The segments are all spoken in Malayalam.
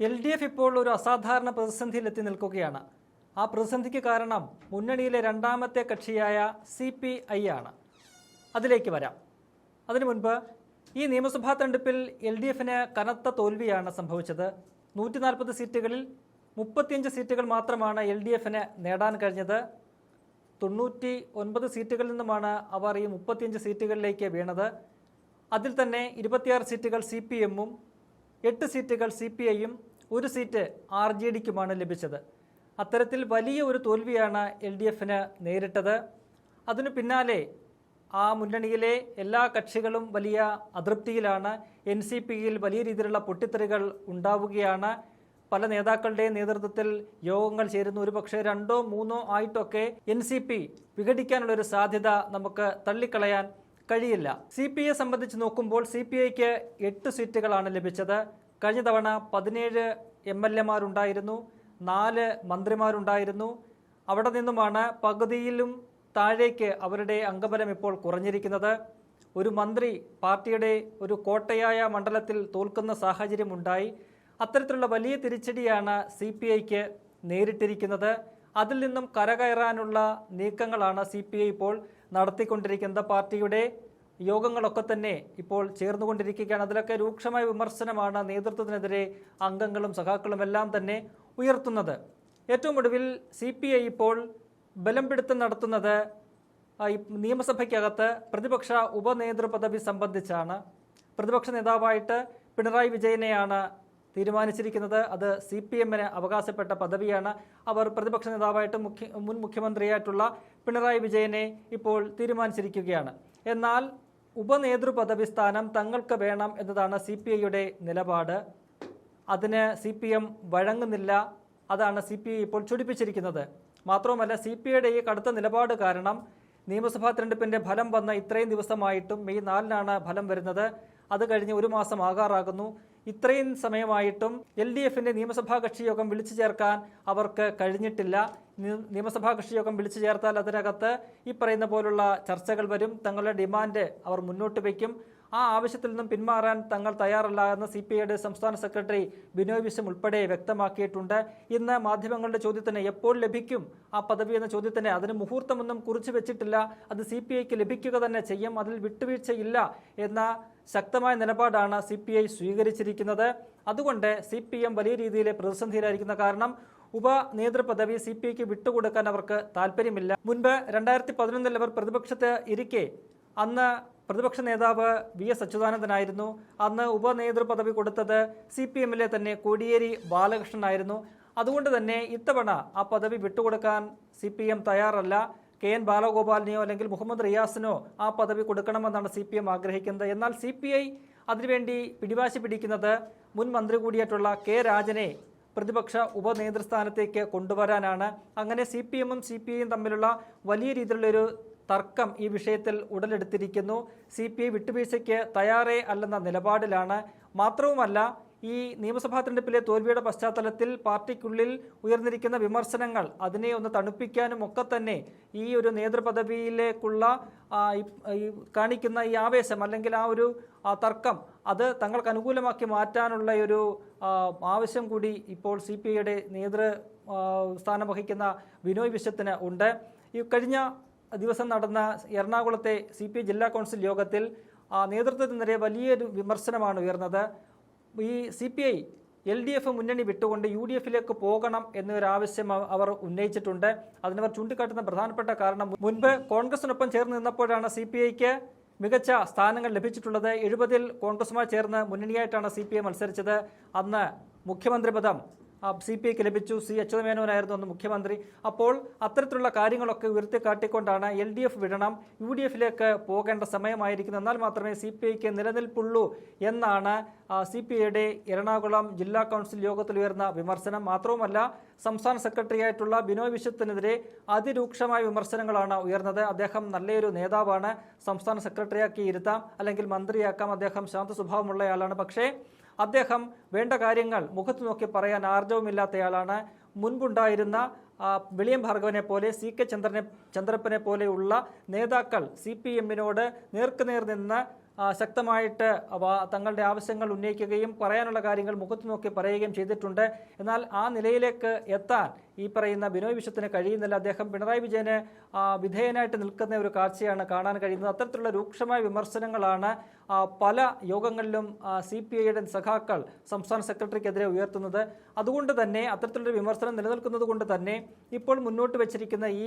LDF ഇപ്പോൾ ഒരു അസാധാരണ പ്രതിസന്ധിയിലെത്തി നിൽക്കുകയാണ്. ആ പ്രതിസന്ധിക്ക് കാരണം മുന്നണിയിലെ രണ്ടാമത്തെ കക്ഷിയായ CPI ആണ്. അതിലേക്ക് വരാം. അതിനു മുൻപ് ഈ നിയമസഭാ തെരഞ്ഞെടുപ്പിൽ LDFന് കനത്ത തോൽവിയാണ് സംഭവിച്ചത്. 140 സീറ്റുകളിൽ 35 സീറ്റുകൾ മാത്രമാണ് LDFന് നേടാൻ കഴിഞ്ഞത്. 99 സീറ്റുകളിൽ നിന്നുമാണ് അവർ ഈ 35 സീറ്റുകളിലേക്ക് വീണത്. അതിൽ തന്നെ 26 സീറ്റുകൾ CPMഉം 8 സീറ്റുകൾ CPIയും 1 സീറ്റ് RJDക്കുമാണ് ലഭിച്ചത്. അത്തരത്തിൽ വലിയ ഒരു തോൽവിയാണ് LDFന് നേരിട്ടത്. അതിനു പിന്നാലെ ആ മുന്നണിയിലെ എല്ലാ കക്ഷികളും വലിയ അതൃപ്തിയിലാണ്. NCPയിൽ വലിയ രീതിയിലുള്ള പൊട്ടിത്തെറികൾ ഉണ്ടാവുകയാണ്. പല നേതാക്കളുടെയും നേതൃത്വത്തിൽ യോഗങ്ങൾ ചേരുന്നു. ഒരുപക്ഷെ 2ഓ 3ഓ ആയിട്ടൊക്കെ NCP വിഘടിക്കാനുള്ളൊരു സാധ്യത നമുക്ക് തള്ളിക്കളയാൻ കഴിയില്ല. CPIയെ സംബന്ധിച്ച് നോക്കുമ്പോൾ CPIക്ക് 8 സീറ്റുകളാണ് ലഭിച്ചത്. കഴിഞ്ഞ തവണ 17 MLAമാരുണ്ടായിരുന്നു, 4 മന്ത്രിമാരുണ്ടായിരുന്നു. അവിടെ നിന്നുമാണ് പകുതിയിലും താഴേക്ക് അവരുടെ അംഗബലം ഇപ്പോൾ കുറഞ്ഞിരിക്കുന്നത്. ഒരു മന്ത്രി പാർട്ടിയുടെ ഒരു കോട്ടയായ മണ്ഡലത്തിൽ തോൽക്കുന്ന സാഹചര്യമുണ്ടായി. അത്തരത്തിലുള്ള വലിയ തിരിച്ചടിയാണ് CPIക്ക് നേരിട്ടിരിക്കുന്നത്. അതിൽ നിന്നും കരകയറാനുള്ള നീക്കങ്ങളാണ് CPI ഇപ്പോൾ നടത്തിക്കൊണ്ടിരിക്കുന്നത്. പാർട്ടിയുടെ യോഗങ്ങളൊക്കെ തന്നെ ഇപ്പോൾ ചേർന്നുകൊണ്ടിരിക്കുകയാണ്. അതിലൊക്കെ രൂക്ഷമായ വിമർശനമാണ് നേതൃത്വത്തിനെതിരെ അംഗങ്ങളും സഖാക്കളും എല്ലാം തന്നെ ഉയർത്തുന്നത്. ഏറ്റവും ഒടുവിൽ CPI ഇപ്പോൾ ബലം പിടുത്തം നടത്തുന്നത് നിയമസഭയ്ക്കകത്ത് പ്രതിപക്ഷ ഉപനേതൃ പദവി സംബന്ധിച്ചാണ്. പ്രതിപക്ഷ നേതാവായിട്ട് പിണറായി വിജയനെയാണ് തീരുമാനിച്ചിരിക്കുന്നത്. അത് CPMന് അവകാശപ്പെട്ട പദവിയാണ്. അവർ പ്രതിപക്ഷ നേതാവായിട്ട് മുൻ മുഖ്യമന്ത്രിയായിട്ടുള്ള പിണറായി വിജയനെ ഇപ്പോൾ തീരുമാനിച്ചിരിക്കുകയാണ്. എന്നാൽ ഉപനേതൃ പദവി സ്ഥാനം തങ്ങൾക്ക് വേണം എന്നതാണ് CPIയുടെ നിലപാട്. അതിന് CPM വഴങ്ങുന്നില്ല. അതാണ് CPI ഇപ്പോൾ ചൊടിപ്പിച്ചിരിക്കുന്നത്. മാത്രവുമല്ല, CPIയുടെ ഈ കടുത്ത നിലപാട് കാരണം നിയമസഭാ തെരഞ്ഞെടുപ്പിൻ്റെ ഫലം വന്ന ഇത്രയും ദിവസമായിട്ടും മെയ് 4നാണ് ഫലം വരുന്നത്. അത് കഴിഞ്ഞ് 1 മാസം ആകാറാകുന്നു. ഇത്രയും സമയമായിട്ടും LDFന്റെ നിയമസഭാ കക്ഷി യോഗം വിളിച്ചു ചേർക്കാൻ അവർക്ക് കഴിഞ്ഞിട്ടില്ല. നിയമസഭാ കക്ഷി യോഗം വിളിച്ചു ചേർത്താൽ അതിനകത്ത് ഈ പറയുന്ന പോലുള്ള ചർച്ചകൾ വരും. തങ്ങളുടെ ഡിമാൻഡ് അവർ മുന്നോട്ട് വയ്ക്കും. ആ ആവശ്യത്തിൽ നിന്നും പിന്മാറാൻ തങ്ങൾ തയ്യാറല്ല എന്ന് CPIയുടെ സംസ്ഥാന സെക്രട്ടറി ബിനോയ് വിശ്വം ഉൾപ്പെടെ വ്യക്തമാക്കിയിട്ടുണ്ട്. ഇന്ന് മാധ്യമങ്ങളുടെ ചോദ്യത്തിന് എപ്പോൾ ലഭിക്കും ആ പദവി എന്ന ചോദ്യത്തിന് അതിന് മുഹൂർത്തമൊന്നും കുറിച്ചു വെച്ചിട്ടില്ല. അത് CPIക്ക് ലഭിക്കുക തന്നെ ചെയ്യും, അതിൽ വിട്ടുവീഴ്ചയില്ല എന്ന ശക്തമായ നിലപാടാണ് CPI സ്വീകരിച്ചിരിക്കുന്നത്. അതുകൊണ്ട് CPM വലിയ രീതിയിലെ പ്രതിസന്ധിയിലായിരിക്കുന്ന കാരണം ഉപനേതൃപദവി CPIക്ക് വിട്ടുകൊടുക്കാൻ അവർക്ക് താല്പര്യമില്ല. മുൻപ് 2011 അവർ പ്രതിപക്ഷത്ത് ഇരിക്കെ അന്ന് പ്രതിപക്ഷ നേതാവ് VS അച്യുതാനന്ദനായിരുന്നു. അന്ന് ഉപനേതൃ പദവി കൊടുത്തത് CPMലെ തന്നെ കോടിയേരി ബാലകൃഷ്ണനായിരുന്നു. അതുകൊണ്ട് തന്നെ ഇത്തവണ ആ പദവി വിട്ടുകൊടുക്കാൻ CPM തയ്യാറല്ല. KN ബാലഗോപാലിനെയോ അല്ലെങ്കിൽ മുഹമ്മദ് റിയാസിനോ ആ പദവി കൊടുക്കണമെന്നാണ് CPM ആഗ്രഹിക്കുന്നത്. എന്നാൽ CPI അതിനുവേണ്ടി പിടിവാശി പിടിക്കുന്നത് മുൻ മന്ത്രി കൂടിയായിട്ടുള്ള K രാജനെ പ്രതിപക്ഷ ഉപനേതൃസ്ഥാനത്തേക്ക് കൊണ്ടുവരാനാണ്. അങ്ങനെ CPMഉം CPIയും തമ്മിലുള്ള വലിയ രീതിയിലുള്ളൊരു തർക്കം ഈ വിഷയത്തിൽ ഉടലെടുത്തിരിക്കുന്നു. CPI വിട്ടുവീഴ്ചയ്ക്ക് തയ്യാറേ അല്ലെന്ന നിലപാടിലാണ്. മാത്രവുമല്ല, ഈ നിയമസഭാ തെരഞ്ഞെടുപ്പിലെ തോൽവിയുടെ പശ്ചാത്തലത്തിൽ പാർട്ടിക്കുള്ളിൽ ഉയർന്നിരിക്കുന്ന വിമർശനങ്ങൾ അതിനെ ഒന്ന് തണുപ്പിക്കാനും ഒക്കെ തന്നെ ഈ ഒരു നേതൃപദവിയിലേക്കുള്ള കാണിക്കുന്ന ഈ ആവേശം അല്ലെങ്കിൽ ആ ഒരു തർക്കം അത് തങ്ങൾക്ക് അനുകൂലമാക്കി മാറ്റാനുള്ള ഒരു ആവശ്യം കൂടി ഇപ്പോൾ CPIയുടെ സ്ഥാനം വഹിക്കുന്ന ബിനോയ് വിശ്വത്തിന് ഉണ്ട്. ഈ കഴിഞ്ഞ ദിവസം നടന്ന എറണാകുളത്തെ CPI ജില്ലാ കൗൺസിൽ യോഗത്തിൽ നേതൃത്വത്തിനെതിരെ വലിയൊരു വിമർശനമാണ് ഉയർന്നത്. ഈ CPI LDF മുന്നണി വിട്ടുകൊണ്ട് UDFിലേക്ക് പോകണം എന്നൊരാവശ്യം അവർ ഉന്നയിച്ചിട്ടുണ്ട്. അതിനവർ ചൂണ്ടിക്കാട്ടുന്ന പ്രധാനപ്പെട്ട കാരണം മുൻപ് കോൺഗ്രസിനൊപ്പം ചേർന്ന് നിന്നപ്പോഴാണ് CPIക്ക് മികച്ച സ്ഥാനങ്ങൾ ലഭിച്ചിട്ടുള്ളത്. 70-ൽ കോൺഗ്രസുമായി ചേർന്ന് മുന്നണിയായിട്ടാണ് CPI മത്സരിച്ചത്. അന്ന് മുഖ്യമന്ത്രി പദം CPIക്ക് ലഭിച്ചു. അച്യുതമേനോനായിരുന്നു അന്ന് മുഖ്യമന്ത്രി. അപ്പോൾ അത്തരത്തിലുള്ള കാര്യങ്ങളൊക്കെ ഉയർത്തിക്കാട്ടിക്കൊണ്ടാണ് LDF വിടണം, UDFിലേക്ക് പോകേണ്ട സമയമായിരിക്കുന്നത്, എന്നാൽ മാത്രമേ CPIക്ക് നിലനിൽപ്പുള്ളൂ എന്നാണ് CPIയുടെ എറണാകുളം ജില്ലാ കൗൺസിൽ യോഗത്തിൽ ഉയർന്ന വിമർശനം. മാത്രവുമല്ല, സംസ്ഥാന സെക്രട്ടറിയായിട്ടുള്ള ബിനോയ് വിശ്വത്തിനെതിരെ അതിരൂക്ഷമായ വിമർശനങ്ങളാണ് ഉയർന്നത്. അദ്ദേഹം നല്ലൊരു നേതാവാണ്, സംസ്ഥാന സെക്രട്ടറിയാക്കി ഇരുത്താം അല്ലെങ്കിൽ മന്ത്രിയാക്കാം, അദ്ദേഹം ശാന്ത സ്വഭാവമുള്ളയാളാണ്. പക്ഷേ അദ്ദേഹം വേണ്ട കാര്യങ്ങൾ മുഖത്ത് നോക്കി പറയാൻ ആർജവമില്ലാത്തയാളാണ്. മുൻപുണ്ടായിരുന്ന വെളിയം ഭാർഗവനെ പോലെ CK ചന്ദ്രപ്പനെ പോലെയുള്ള നേതാക്കൾ CPMനോട് നേർക്കുനേർ നിന്ന് ശക്തമായിട്ട് തങ്ങളുടെ ആവശ്യങ്ങൾ ഉന്നയിക്കുകയും പറയാനുള്ള കാര്യങ്ങൾ മുഖത്ത് നോക്കി പറയുകയും ചെയ്തിട്ടുണ്ട്. എന്നാൽ ആ നിലയിലേക്ക് എത്താൻ ഈ പറയുന്ന ബിനോയ് വിശ്വത്തിന് കഴിയുന്നില്ല. അദ്ദേഹം പിണറായി വിജയന് വിധേയനായിട്ട് നിൽക്കുന്ന ഒരു കാഴ്ചയാണ് കാണാൻ കഴിയുന്നത്. അത്തരത്തിലുള്ള രൂക്ഷമായ വിമർശനങ്ങളാണ് പല യോഗങ്ങളിലും CPIയുടെ സഖാക്കൾ സംസ്ഥാന സെക്രട്ടറിക്കെതിരെ ഉയർത്തുന്നത്. അതുകൊണ്ട് തന്നെ അത്തരത്തിലൊരു വിമർശനം നിലനിൽക്കുന്നത് കൊണ്ട് തന്നെ ഇപ്പോൾ മുന്നോട്ട് വെച്ചിരിക്കുന്ന ഈ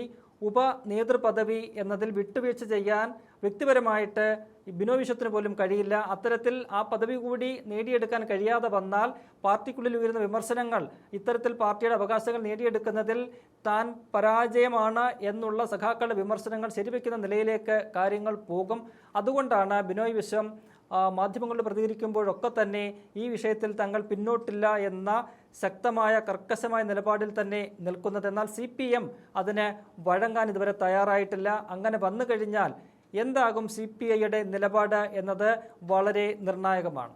ഉപനേതൃപദവി എന്നതിൽ വിട്ടുവീഴ്ച ചെയ്യാൻ വ്യക്തിപരമായിട്ട് ബിനോയ് വിശ്വത്തിന് പോലും കഴിയില്ല. അത്തരത്തിൽ ആ പദവി കൂടി നേടിയെടുക്കാൻ കഴിയാതെ വന്നാൽ പാർട്ടിക്കുള്ളിൽ ഉയരുന്ന വിമർശനങ്ങൾ ഇത്തരത്തിൽ പാർട്ടിയുടെ അവകാശങ്ങൾ നേടിയെടുക്കുന്നതിൽ താൻ പരാജയമാണ് എന്നുള്ള സഖാക്കളുടെ വിമർശനങ്ങൾ ശരിവെക്കുന്ന നിലയിലേക്ക് കാര്യങ്ങൾ പോകും. അതുകൊണ്ടാണ് ബിനോയ് വിശ്വം മാധ്യമങ്ങളിൽ പ്രതികരിക്കുമ്പോഴൊക്കെ തന്നെ ഈ വിഷയത്തിൽ തങ്ങൾ പിന്നോട്ടില്ല എന്ന ശക്തമായ കർക്കശമായ നിലപാടിൽ തന്നെ നിൽക്കുന്നത്. എന്നാൽ CPM അതിന് വഴങ്ങാൻ ഇതുവരെ തയ്യാറായിട്ടില്ല. അങ്ങനെ വന്നു കഴിഞ്ഞാൽ എന്താകും CPIയുടെ നിലപാട് എന്നത് വളരെ നിർണായകമാണ്.